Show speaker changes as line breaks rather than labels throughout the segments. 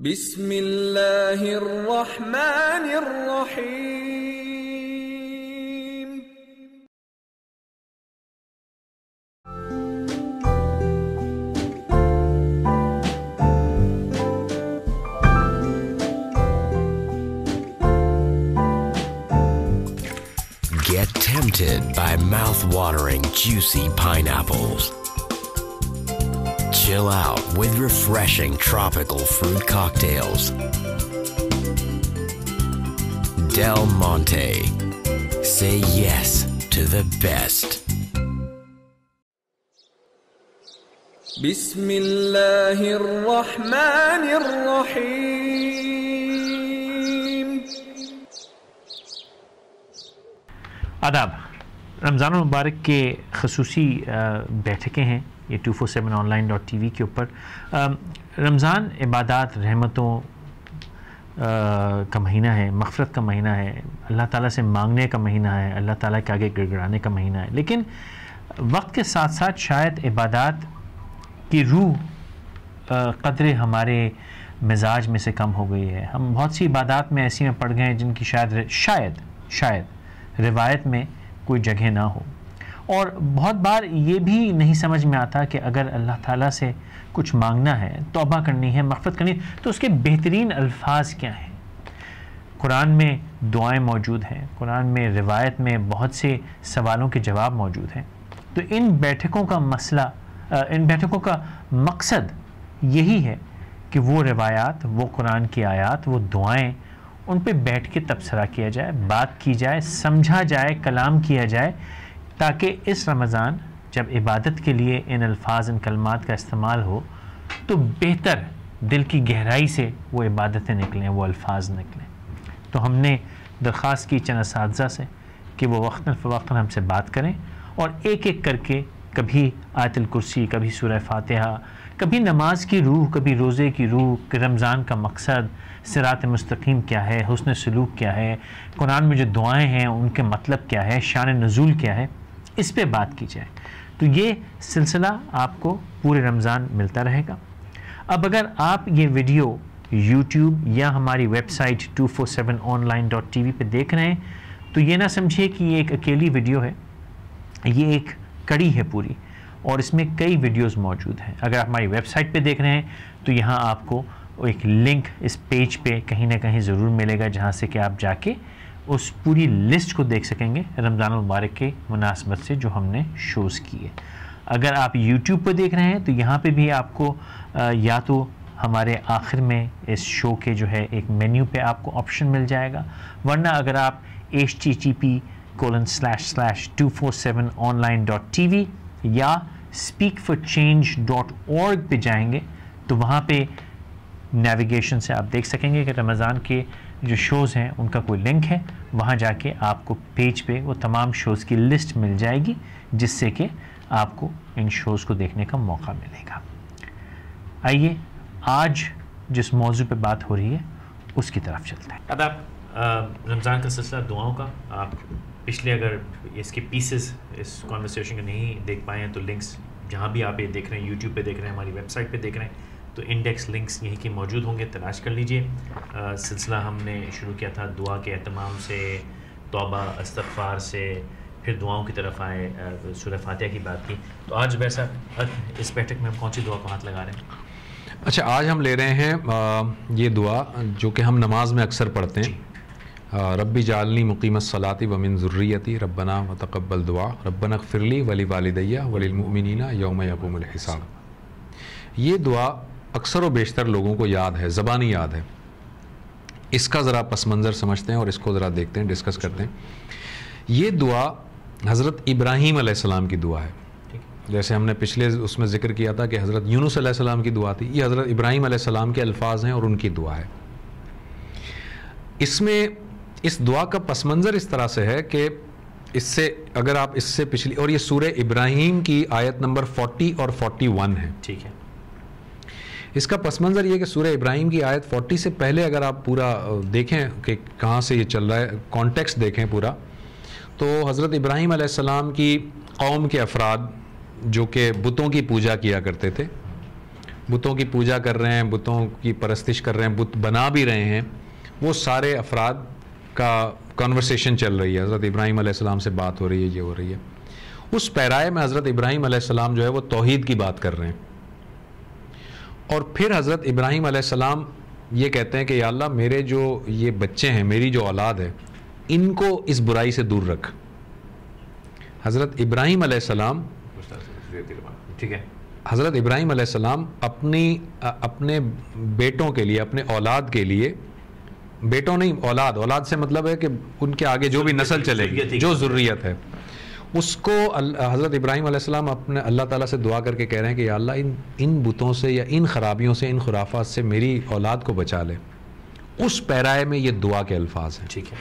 بسم اللہ الرحمن الرحیم.
Get tempted by mouth-watering, juicy pineapples. Chill out with refreshing tropical fruit cocktails. Del Monte. Say yes to the best.
بسم اللہ الرحمن الرحیم.
آداب. رمضان المبارک کے خصوصی بیٹھکیں ہیں یہ 247online.tv کے اوپر. رمضان عبادات رحمتوں کا مہینہ ہے، مغفرت کا مہینہ ہے، اللہ تعالیٰ سے مانگنے کا مہینہ ہے، اللہ تعالیٰ کے آگے گڑگڑانے کا مہینہ ہے. لیکن وقت کے ساتھ ساتھ شاید عبادات کی روح قدرے ہمارے مزاج میں سے کم ہو گئی ہے. ہم بہت سی عبادات میں ایسی میں پڑ گئے ہیں جن کی شاید روایت میں کوئی جگہ نہ ہو. اور بہت بار یہ بھی نہیں سمجھ میں آتا کہ اگر اللہ تعالیٰ سے کچھ مانگنا ہے، توبہ کرنی ہے، مغفرت کرنی ہے، تو اس کے بہترین الفاظ کیا ہیں. قرآن میں دعائیں موجود ہیں، قرآن میں روایت میں بہت سے سوالوں کے جواب موجود ہیں. تو ان بیٹھکوں کا مقصد یہی ہے کہ وہ روایات، وہ قرآن کی آیات، وہ دعائیں، ان پہ بیٹھ کے تبصرہ کیا جائے، بات کی جائے، سمجھا جائے، کلام کیا جائے، تاکہ اس رمضان جب عبادت کے لیے ان الفاظ، ان کلمات کا استعمال ہو تو بہتر دل کی گہرائی سے وہ عبادتیں نکلیں، وہ الفاظ نکلیں. تو ہم نے درخواست کی چند اساتذہ سے کہ وہ وقتاً فوقتاً ہم سے بات کریں اور ایک ایک کر کے کبھی آیت الکرسی، کبھی سورہ فاتحہ، کبھی نماز کی روح، کبھی روزے کی روح، کہ رمضان کا مقصد، صراط مستقیم کیا ہے، حسن سلوک کیا ہے، قرآن میں جو دعائیں ہیں ان کے مطلب کیا ہے، شان نزول کیا ہے، اس پہ بات کی جائے. تو یہ سلسلہ آپ کو پورے رمضان ملتا رہے گا. اب اگر آپ یہ ویڈیو یوٹیوب یا ہماری ویب سائٹ 247online.tv پہ دیکھ رہے ہیں تو یہ نہ سمجھیے کہ یہ ایک اکیلی ویڈیو ہے، یہ ایک کڑی ہے پوری، اور اس میں کئی ویڈیوز موجود ہیں. اگر آپ ہماری ویب سائٹ پہ دیکھ رہے ہیں تو یہاں آپ کو ایک لنک اس پیج پہ کہیں نہ کہیں ضرور ملے گا، جہاں سے کہ آپ جا کے اس پوری لسٹ کو دیکھ سکیں گے رمضان المبارک کے مناسبت سے جو ہم نے شوز کیے. اگر آپ یوٹیوب پہ دیکھ رہے ہیں تو یہاں پہ بھی آپ کو یا تو ہمارے آخر میں اس شو کے جو ہے ایک مینیو پہ آپ کو آپشن مل جائے گا، ورنہ اگر آپ http://247online.tv یا speakforchange.org پہ جائیں گے تو وہاں پہ نیویگیشن سے آپ دیکھ سکیں گے کہ رمضان کے جو شوز ہیں ان کا کوئی لنک ہے. وہاں جا کے آپ کو پیج پہ وہ تمام شوز کی لسٹ مل جائے گی، جس سے کہ آپ کو ان شوز کو دیکھنے کا موقع ملے گا. آئیے آج جس موضوع پہ بات ہو رہی ہے اس کی طرف چلتے ہیں. اب آپ رمضان کا سلسلہ دعاؤں کا، آپ پچھلے اگر اس کے پیسز اس کانورسیشن کے نہیں دیکھ پائے ہیں تو لنکس جہاں بھی آپ یہ دیکھ رہے ہیں، یوٹیوب پہ دیکھ رہے ہیں، ہماری ویب سائٹ پہ دیکھ رہے ہیں، تو انڈیکس لنکس یہیں کے موجود ہوں گے، تلاش کر لیجئے. سلسلہ ہم نے شروع کیا تھا دعا کے اہتمام سے، توبہ استغفار سے، پھر دعاؤں کی طرف آئے، سورہ فاتحہ کی بات کی. تو آج ویسا اس بیٹھک میں ہم کون سی دعا کو ہاتھ لگا رہے ہیں؟
اچھا، آج ہم لے رہے ہیں یہ دعا جو کہ ہم نماز میں اکثر پڑھتے ہیں. ربی جعلنی مقیم الصلاۃ ومن ذریتی ربنا وتقبل دعا ربنا اغفر لی ولوالدی وللمؤمنین یوم یقوم الحساب. یہ دعا اکثر و بیشتر لوگوں کو یاد ہے، زبانی یاد ہے. اس کا ذرا پس منظر سمجھتے ہیں اور اس کو ذرا دیکھتے ہیں، ڈسکس کرتے ہیں. یہ دعا حضرت ابراہیم علیہ السلام کی دعا ہے. جیسے ہم نے پچھلے اس میں ذکر کیا تھا کہ حضرت یونس علیہ السلام کی دعا تھی، یہ حضرت ابراہیم علیہ السلام کے الفاظ ہیں اور ان کی دعا ہے. اس میں اس دعا کا پس منظر اس طرح سے ہے کہ اس سے اگر آپ اس سے پچھلی، اور یہ سورہ ابراہیم کی آیت نمبر 40 اور 41 ہے. ٹھیک ہے. اس کا پس منظر یہ کہ سورہ ابراہیم کی آیت 40 سے پہلے اگر آپ پورا دیکھیں کہ کہاں سے یہ چل رہا ہے، کانٹیکسٹ دیکھیں پورا، تو حضرت ابراہیم علیہ السلام کی قوم کے افراد جو کہ بتوں کی پوجا کیا کرتے تھے، بتوں کی پوجا کر رہے ہیں, بتوں کی پرستش کر رہے ہیں, بت بنا بھی رہے ہیں, وہ سارے افراد کا کنورسیشن چل رہی ہے, حضرت ابراہیم علیہ السلام سے بات ہو رہی ہے, یہ ہو رہی ہے. اس پیرائے میں حضرت ابراہیم علیہ السلام جو ہے وہ توحید کی بات کر رہے ہیں, اور پھر حضرت ابراہیم علیہ السلام یہ کہتے ہیں کہ یا اللہ میرے جو یہ بچے ہیں, میری جو اولاد ہے, ان کو اس برائی سے دور رکھ. حضرت ابراہیم علیہ السلام,
ٹھیک ہے,
حضرت ابراہیم علیہ السلام اپنے بیٹوں کے لیے, اپنے اولاد کے لیے, بیٹوں نہیں اولاد, اولاد سے مطلب ہے کہ ان کے آگے جو بھی نسل چلے گی, جو ذریت ہے, اس کو حضرت ابراہیم علیہ السلام اپنے اللہ تعالیٰ سے دعا کر کے کہہ رہے ہیں کہ یا اللہ ان بتوں سے یا ان خرابیوں سے, ان خرافات سے میری اولاد کو بچا لے. اس پیرائے میں یہ دعا کے الفاظ ہیں.
ٹھیک ہے.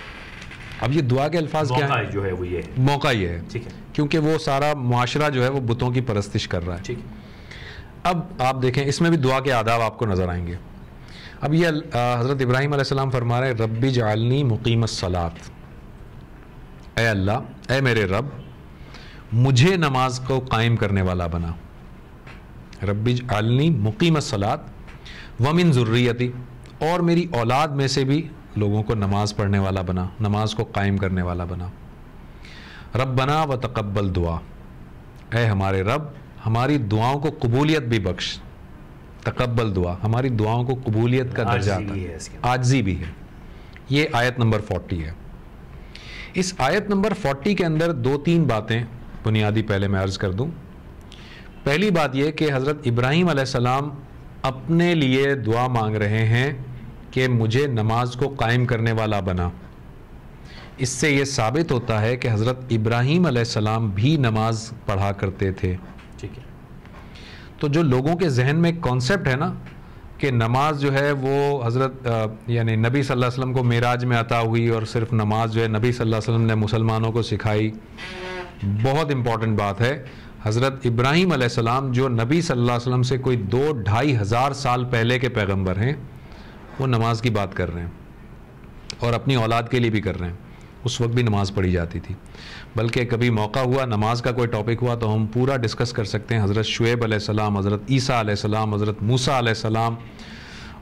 اب یہ دعا کے الفاظ کیا ہیں؟
جو ہے وہ یہ ہے,
موقع یہ ہے,
ٹھیک ہے,
کیونکہ وہ سارا معاشرہ جو ہے وہ بتوں کی پرستش کر رہا ہے.
ٹھیک ہے.
اب آپ دیکھیں اس میں بھی دعا کے آداب آپ کو نظر آئیں گے. اب یہ حضرت ابراہیم علیہ السلام فرما رہے ہیں ربی جعلنی مقیم الصلاۃ, اے اللہ, اے میرے رب, مجھے نماز کو قائم کرنے والا بنا. ربی جعلنی مقیم الصلاۃ ومن ذریتی, اور میری اولاد میں سے بھی لوگوں کو نماز پڑھنے والا بنا, نماز کو قائم کرنے والا بنا. ربنا وتقبل دعا, اے ہمارے رب, ہماری دعاؤں کو قبولیت بھی بخش. تقبل دعا, ہماری دعاؤں کو قبولیت کا درجہ آتا ہے, عاجزی بھی ہے. یہ آیت نمبر 40 ہے. اس آیت نمبر 40 کے اندر 2-3 باتیں بنیادی پہلے میں عرض کر دوں. پہلی بات یہ کہ حضرت ابراہیم علیہ السلام اپنے لیے دعا مانگ رہے ہیں کہ مجھے نماز کو قائم کرنے والا بنا. اس سے یہ ثابت ہوتا ہے کہ حضرت ابراہیم علیہ السلام بھی نماز پڑھا کرتے تھے.
ٹھیک ہے.
تو جو لوگوں کے ذہن میں ایک کانسیپٹ ہے نا کہ نماز جو ہے وہ حضرت یعنی نبی صلی اللہ علیہ وسلم کو معراج میں عطا ہوئی اور صرف نماز جو ہے نبی صلی اللہ علیہ وسلم نے مسلمانوں کو سکھائی, بہت امپورٹنٹ بات ہے. حضرت ابراہیم علیہ السلام جو نبی صلی اللہ علیہ وسلم سے کوئی 2-2.5 ہزار سال پہلے کے پیغمبر ہیں, وہ نماز کی بات کر رہے ہیں اور اپنی اولاد کے لیے بھی کر رہے ہیں. اس وقت بھی نماز پڑھی جاتی تھی, بلکہ کبھی موقع ہوا نماز کا کوئی ٹاپک ہوا تو ہم پورا ڈسکس کر سکتے ہیں. حضرت شعیب علیہ السلام, حضرت عیسیٰ علیہ السلام, حضرت موسیٰ علیہ السلام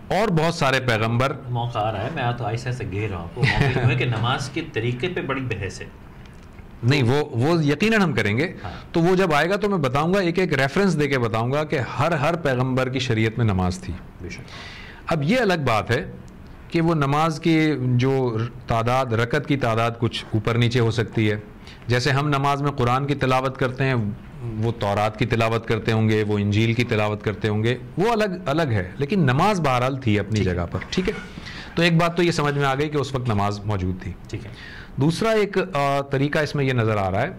اور بہت سارے پیغمبر.
موقع آ رہا ہے, میں تو ایسا گھیر رہا ہوں موقع جو ہے کہ نماز کے طریقے پہ بڑی بحث ہے.
نہیں وہ یقیناً ہم کریں گے, تو وہ جب آئے گا تو میں بتاؤں گا, ایک ریفرنس دے کے بتاؤں گا کہ ہر پیغمبر کی شریعت میں نماز تھی. اب یہ الگ بات ہے کہ وہ نماز کی جو تعداد, رکعت کی تعداد کچھ اوپر نیچے ہو سکتی ہے. جیسے ہم نماز میں قرآن کی تلاوت کرتے ہیں, وہ تورات کی تلاوت کرتے ہوں گے, وہ انجیل کی تلاوت کرتے ہوں گے, وہ الگ ہے, لیکن نماز بہرحال تھی اپنی جگہ پر. ٹھیک ہے. تو ایک بات تو یہ سمجھ میں آ گئی کہ اس وقت نماز موجود تھی.
ٹھیک ہے.
دوسرا ایک طریقہ اس میں یہ نظر آ رہا ہے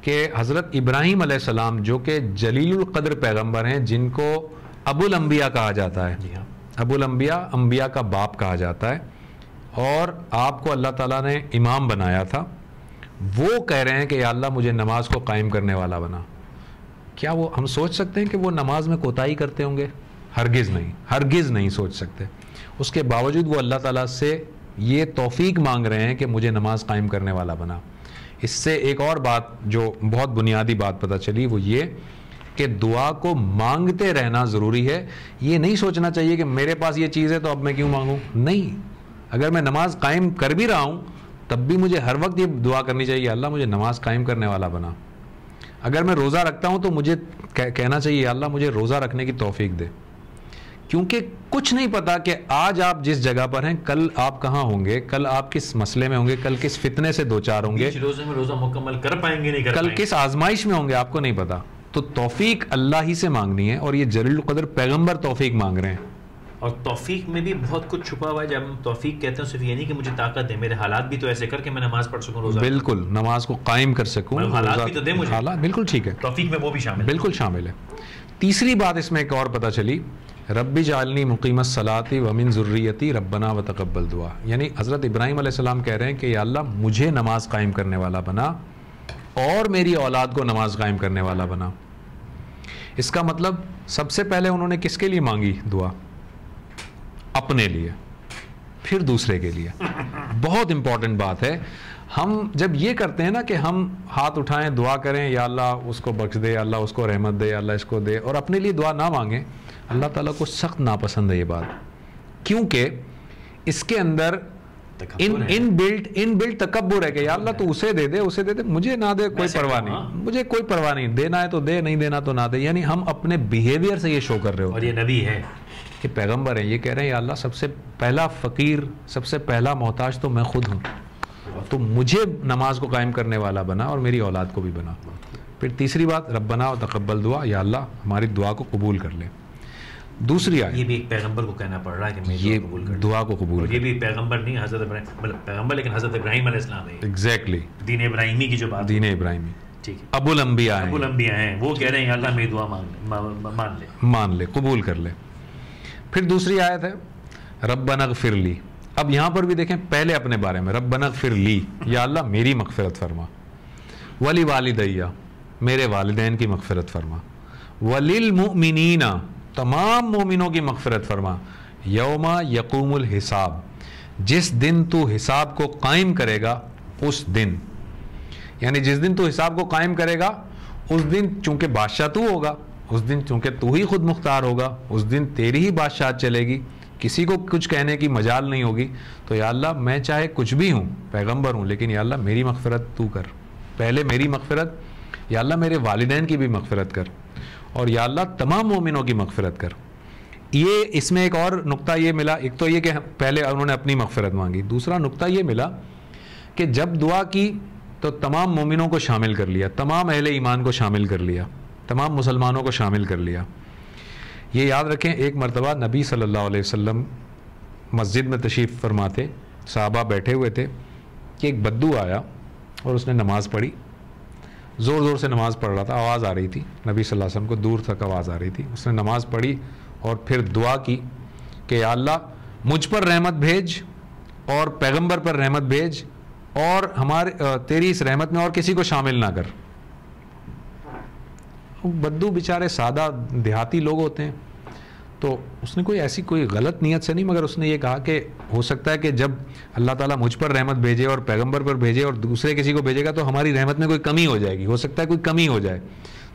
کہ حضرت ابراہیم علیہ السلام جو کہ جلیل القدر پیغمبر ہیں, جن کو ابو الانبیاء کہا جاتا ہے, ابو الانبیاء, انبیاء کا باپ کہا جاتا ہے, اور آپ کو اللہ تعالیٰ نے امام بنایا تھا, وہ کہہ رہے ہیں کہ یا اللہ مجھے نماز کو قائم کرنے والا بنا. کیا وہ ہم سوچ سکتے ہیں کہ وہ نماز میں کوتاہی کرتے ہوں گے؟ ہرگز نہیں سوچ سکتے. اس کے باوجود وہ اللہ تعالیٰ سے یہ توفیق مانگ رہے ہیں کہ مجھے نماز قائم کرنے والا بنا. اس سے ایک اور بات جو بہت بنیادی بات پتہ چلی, وہ یہ کہ دعا کو مانگتے رہنا ضروری ہے. یہ نہیں سوچنا چاہیے کہ میرے پاس یہ چیز ہے تو اب میں کیوں مانگوں. نہیں, اگر میں نماز قائم کر بھی رہا ہوں تب بھی مجھے ہر وقت یہ دعا کرنی چاہیے, اللہ مجھے نماز قائم کرنے والا بنا. اگر میں روزہ رکھتا ہوں تو مجھے کہنا چاہیے اللہ مجھے روزہ رکھنے کی توفیق دے, کیونکہ کچھ نہیں پتا کہ آج آپ جس جگہ پر ہیں کل آپ کہاں ہوں گے, کل آپ کس مسئلے میں ہوں گے, کل کس فتنے سے دوچار ہوں گے,
روزہ مکمل کر پائیں گے نہیں کر
کل کس آزمائش میں ہوں گے, آپ کو نہیں پتا. تو توفیق اللہ ہی سے مانگنی ہے, اور یہ جلیل القدر پیغمبر توفیق مانگ رہے ہیں.
اور توفیق میں بھی بہت کچھ چھپا ہوا ہے. جب ہم توفیق کہتے ہیں صرف یہ نہیں کہ مجھے طاقت دے, میرے حالات بھی تو ایسے کر کے میں نماز پڑھ سکوں, روزہ
بالکل نماز کو قائم کر سکوں,
حالات بھی تو دے مجھے.
حالات بالکل ٹھیک ہے,
توفیق میں وہ بھی شامل,
بالکل شامل ہے. تیسری بات اس میں ایک اور پتہ چلی, ربی جعلنی مقیم الصلاۃ ومن ذریتی ربنا وتقبل دعا. یعنی حضرت ابراہیم علیہ السلام کہہ رہے ہیں کہ یا اللہ مجھے نماز قائم کرنے والا بنا اور میری اولاد کو نماز قائم کرنے والا بنا. اس کا مطلب سب سے پہلے انہوں نے کس کے لیے مانگی دعا؟ اپنے لیے, پھر دوسرے کے لیے. بہت امپورٹنٹ بات ہے. ہم جب یہ کرتے ہیں نا کہ ہم ہاتھ اٹھائیں, دعا کریں, یا اللہ اس کو بخش دے, اللہ اس کو رحمت دے, اللہ اس کو دے, اور اپنے لیے دعا نہ مانگیں, اللہ تعالیٰ کو سخت ناپسند ہے یہ بات، کیونکہ اس کے اندر ان بلٹ تکبر ہے کہ یا اللہ تو اسے دے دے مجھے نہ دے، کوئی پرواہ نہیں، مجھے کوئی پرواہ نہیں، دینا ہے تو دے، نہیں دینا تو نہ دے. یعنی ہم اپنے بیہیویئر سے یہ شو کر رہے ہو.
اور یہ نبی ہے،
کہ پیغمبر ہیں، یہ کہہ رہے ہیں یا اللہ سب سے پہلا فقیر، سب سے پہلا محتاج تو میں خود ہوں، تو مجھے نماز کو قائم کرنے والا بنا اور میری اولاد کو بھی بنا. پھر تیسری بات ربنا و تقبل دعا، یا اللہ ہماری دعا کو قبول کر لے. دوسری آیت،
یہ بھی ایک پیغمبر کو کہنا پڑ رہا ہے کہ میں
یہ
قبول کر
دعا کو قبول
یہ بھی پیغمبر نہیں، حضرت ابراہیم، مطلب پیغمبر لیکن حضرت ابراہیم علیہ السلام ہے.
ایگزیکٹلی
دین ابراہیمی کی جو بات،
دین ابراہیمی،
ٹھیک ہے،
ابو الانبیاء
ابو
ہیں،
الانبیاء ہیں، وہ کہہ رہے ہیں یا اللہ میری دعا مان لے.
قبول کر لے. پھر دوسری آیت ہے ربنا اغفر لی. اب یہاں پر بھی دیکھیں پہلے اپنے بارے میں ربنا اغفر لی، یا اللہ میری مغفرت فرما، ولی والدیہ میرے والدین کی مغفرت فرما، وللمؤمنین تمام مومنوں کی مغفرت فرما، یوم یقوم الحساب جس دن تو حساب کو قائم کرے گا اس دن، یعنی جس دن تو حساب کو قائم کرے گا اس دن چونکہ بادشاہ تو ہوگا، اس دن چونکہ تو ہی خود مختار ہوگا، اس دن تیری ہی بادشاہت چلے گی، کسی کو کچھ کہنے کی مجال نہیں ہوگی. تو یا اللہ میں چاہے کچھ بھی ہوں، پیغمبر ہوں، لیکن یا اللہ میری مغفرت تو کر، پہلے میری مغفرت، یا اللہ میرے والدین کی بھی مغفرت کر، اور یا اللہ تمام مومنوں کی مغفرت کر. یہ اس میں ایک اور نقطہ یہ ملا، ایک تو یہ کہ پہلے انہوں نے اپنی مغفرت مانگی، دوسرا نقطہ یہ ملا کہ جب دعا کی تو تمام مومنوں کو شامل کر لیا، تمام اہل ایمان کو شامل کر لیا، تمام مسلمانوں کو شامل کر لیا. یہ یاد رکھیں ایک مرتبہ نبی صلی اللہ علیہ وسلم مسجد میں تشریف فرما تھے، صحابہ بیٹھے ہوئے تھے کہ ایک بدو آیا اور اس نے نماز پڑھی، زور زور سے نماز پڑھ رہا تھا، آواز آ رہی تھی، نبی صلی اللہ علیہ وسلم کو دور تک آواز آ رہی تھی. اس نے نماز پڑھی اور پھر دعا کی کہ یا اللہ مجھ پر رحمت بھیج اور پیغمبر پر رحمت بھیج، اور ہمارے تیری اس رحمت میں اور کسی کو شامل نہ کر. بدو بیچارے سادہ دیہاتی لوگ ہوتے ہیں، تو اس نے کوئی غلط نیت سے نہیں، مگر اس نے یہ کہا کہ ہو سکتا ہے کہ جب اللہ تعالیٰ مجھ پر رحمت بھیجے اور پیغمبر پر بھیجے اور دوسرے کسی کو بھیجے گا تو ہماری رحمت میں کوئی کمی ہو جائے گی، ہو سکتا ہے کوئی کمی ہو جائے.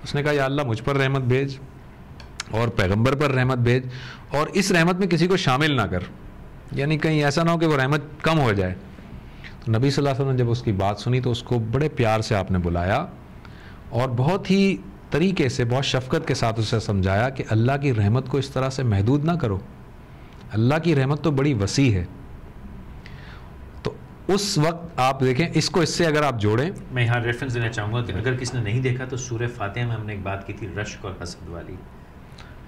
اس نے کہا یا اللہ مجھ پر رحمت بھیج اور پیغمبر پر رحمت بھیج، اور اس رحمت میں کسی کو شامل نہ کر، یعنی کہیں ایسا نہ ہو کہ وہ رحمت کم ہو جائے. تو نبی صلی اللہ علیہ وسلم نے جب اس کی بات سنی تو اس کو بڑے پیار سے آپ نے بلایا اور بہت ہی طریقے سے، بہت شفقت کے ساتھ اسے سمجھایا کہ اللہ کی رحمت کو اس طرح سے محدود نہ کرو، اللہ کی رحمت تو بڑی وسیع ہے. تو اس وقت آپ دیکھیں اس کو، اس سے اگر آپ جوڑیں،
میں یہاں ریفرنس دینا چاہوں گا کہ اگر کسی نے نہیں دیکھا تو سورہ فاتحہ میں ہم نے ایک بات کی تھی رشک اور حسد والی،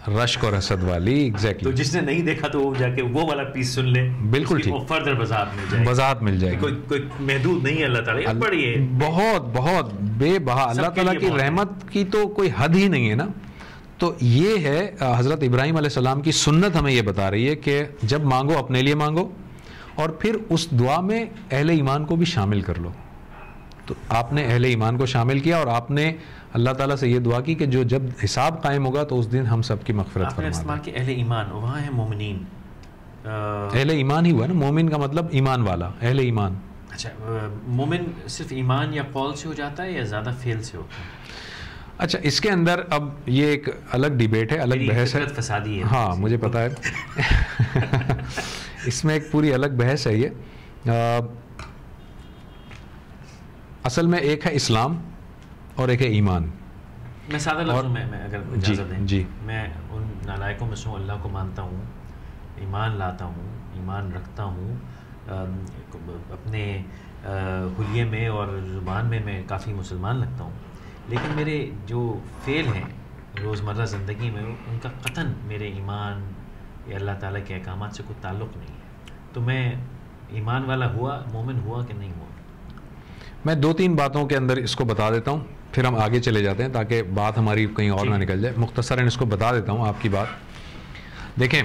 رشک اور حسد والی، ایگزیکٹلی.
تو جس نے نہیں دیکھا تو وہ جا کے وہ والا پیس سن لے،
بالکل ٹھیک،
فردر وضاحت مل جائے گی. کوئی محدود نہیں ہے اللہ تعالیٰ، بڑی ہے
بہت بہت بے بہا، اللہ تعالیٰ کی رحمت کی تو کوئی حد ہی نہیں ہے نا. تو یہ ہے حضرت ابراہیم علیہ السلام کی سنت ہمیں یہ بتا رہی ہے کہ جب مانگو اپنے لیے مانگو، اور پھر اس دعا میں اہل ایمان کو بھی شامل کر لو. تو آپ نے اہل ایمان کو شامل کیا اور آپ نے اللہ تعالیٰ سے یہ دعا کی کہ جو جب حساب قائم ہوگا تو اس دن ہم سب کی مغفرت فرما دے.
استعمال کہ اہل ایمان وہاں ہے مومنین،
اہل ایمان ہی ہوا نا، مومن کا مطلب ایمان والا، اہل ایمان.
اچھا مومن صرف ایمان یا قول سے ہو جاتا ہے یا زیادہ فعل سے ہوتا ہے؟
اچھا اس کے اندر اب یہ ایک الگ ڈیبیٹ ہے، الگ بحث ہے،
فسادی ہے.
ہاں مجھے پتا ہے اس میں ایک پوری الگ بحث ہے. یہ اصل میں ایک ہے اسلام اور ایک ہے ایمان.
میں سادہ لفظوں میں اگر اجازت دیں،
جی
میں ان نالائقوں میں سے ہوں، اللہ کو مانتا ہوں، ایمان لاتا ہوں، ایمان رکھتا ہوں، اپنے حلیے میں اور زبان میں کافی مسلمان لگتا ہوں، لیکن میرے جو فعل ہیں روزمرہ زندگی میں ان کا قطعاً میرے ایمان یا اللہ تعالیٰ کے احکامات سے کوئی تعلق نہیں ہے. تو میں ایمان والا ہوا، مومن ہوا کہ نہیں ہوا؟
میں 2-3 باتوں کے اندر اس کو بتا دیتا ہوں، پھر ہم آگے چلے جاتے ہیں تاکہ بات ہماری کہیں اور نہ نکل جائے. مختصراً اس کو بتا دیتا ہوں آپ کی بات. دیکھیں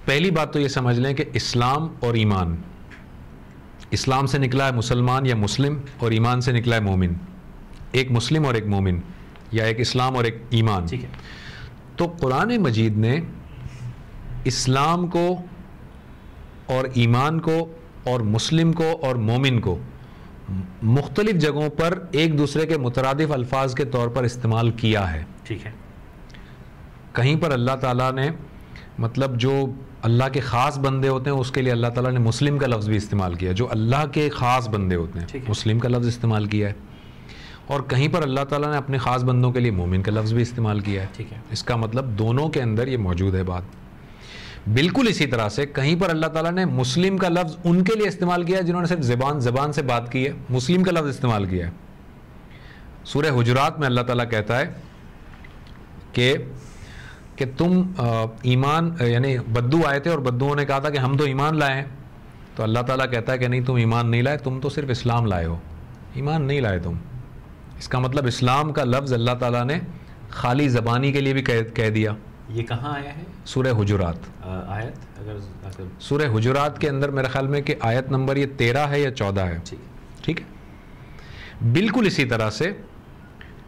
پہلی بات تو یہ سمجھ لیں کہ اسلام اور ایمان، اسلام سے نکلا ہے مسلمان یا مسلم، اور ایمان سے نکلا ہے مومن. ایک مسلم اور ایک مومن، یا ایک اسلام اور ایک ایمان.
ٹھیک ہے.
تو قرآن مجید نے اسلام کو اور ایمان کو اور مسلم کو اور مومن کو مختلف جگہوں پر ایک دوسرے کے مترادف الفاظ کے طور پر استعمال کیا ہے.
ٹھیک ہے.
کہیں پر اللہ تعالیٰ نے مطلب جو اللہ کے خاص بندے ہوتے ہیں اس کے لیے اللہ تعالیٰ نے مسلم کا لفظ بھی استعمال کیا ہے. جو اللہ کے خاص بندے ہوتے ہیں مسلم کا لفظ استعمال کیا ہے, اور کہیں پر اللہ تعالیٰ نے اپنے خاص بندوں کے لیے مومن کا لفظ بھی استعمال کیا ہے. اس کا مطلب دونوں کے اندر یہ موجود ہے بات. بالکل اسی طرح سے کہیں پر اللہ تعالیٰ نے مسلم کا لفظ ان کے لیے استعمال کیا ہے جنہوں نے صرف زبان سے بات کی ہے, مسلم کا لفظ استعمال کیا ہے. سورہ حجرات میں اللہ تعالیٰ کہتا ہے کہ تم ایمان, یعنی بدو آئے تھے اور بدوؤں نے کہا تھا کہ ہم تو ایمان لائے ہیں, تو اللہ تعالیٰ کہتا ہے کہ نہیں, تم ایمان نہیں لائے, تم تو صرف اسلام لائے ہو, ایمان نہیں لائے تم. اس کا مطلب اسلام کا لفظ اللہ تعالیٰ نے خالی زبانی کے لیے بھی کہہ دیا. یہ کہاں آیا ہے؟ سورہ حجرات. آیت اگر سورہ حجرات کے اندر میرے خیال میں کہ آیت نمبر یہ 13 ہے یا 14 ہے. ٹھیک ہے. بالکل اسی طرح سے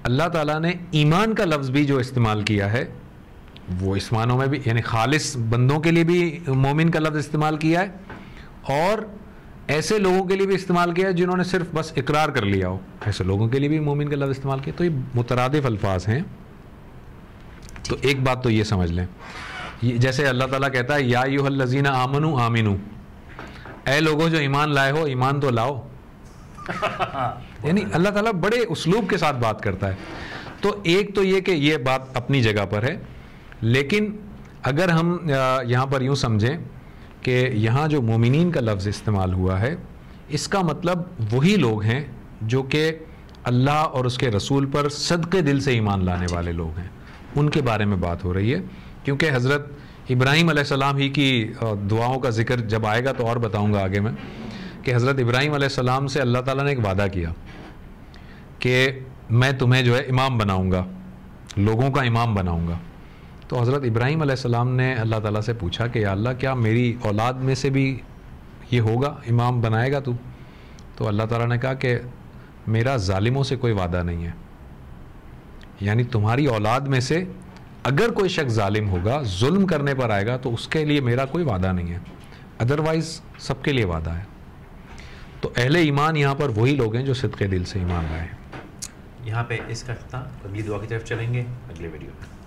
اللہ تعالیٰ نے ایمان کا لفظ بھی جو استعمال کیا ہے وہ اس معنوں میں بھی, یعنی خالص بندوں کے لیے بھی مومن کا لفظ استعمال کیا ہے, اور ایسے لوگوں کے لیے بھی استعمال کیا ہے جنہوں نے صرف بس اقرار کر لیا ہو, ایسے لوگوں کے لیے بھی مومن کا لفظ استعمال کیا. تو یہ مترادف الفاظ ہیں. تو ایک بات تو یہ سمجھ لیں, جیسے اللہ تعالیٰ کہتا ہے یا ایھا الذین آمنوا آمنوا, اے لوگوں جو ایمان لائے ہو ایمان تو لاؤ. یعنی اللہ تعالیٰ بڑے اسلوب کے ساتھ بات کرتا ہے. تو ایک تو یہ کہ یہ بات اپنی جگہ پر ہے, لیکن اگر ہم یہاں پر یوں سمجھیں کہ یہاں جو مومنین کا لفظ استعمال ہوا ہے اس کا مطلب وہی لوگ ہیں جو کہ اللہ اور اس کے رسول پر صدقے دل سے ایمان لانے والے لوگ ہیں, ان کے بارے میں بات ہو رہی ہے. کیونکہ حضرت ابراہیم علیہ السلام ہی کی دعاؤں کا ذکر جب آئے گا تو اور بتاؤں گا آگے میں, کہ حضرت ابراہیم علیہ السلام سے اللہ تعالیٰ نے ایک وعدہ کیا کہ میں تمہیں جو ہے امام بناؤں گا, لوگوں کا امام بناؤں گا. تو حضرت ابراہیم علیہ السلام نے اللہ تعالیٰ سے پوچھا کہ یا اللہ کیا میری اولاد میں سے بھی یہ ہوگا, امام بنائے گا تو؟ تو اللہ تعالیٰ نے کہا کہ میرا ظالموں سے کوئی وعدہ نہیں ہے, یعنی تمہاری اولاد میں سے اگر کوئی شخص ظالم ہوگا, ظلم کرنے پر آئے گا تو اس کے لیے میرا کوئی وعدہ نہیں ہے, ادروائز سب کے لیے وعدہ ہے. تو اہل ایمان یہاں پر وہی لوگ ہیں جو صدقے دل سے ایمان لائے ہیں.
یہاں پہ اس کا اختتام, اب یہ دعا کی طرف چلیں گے اگلے ویڈیو میں.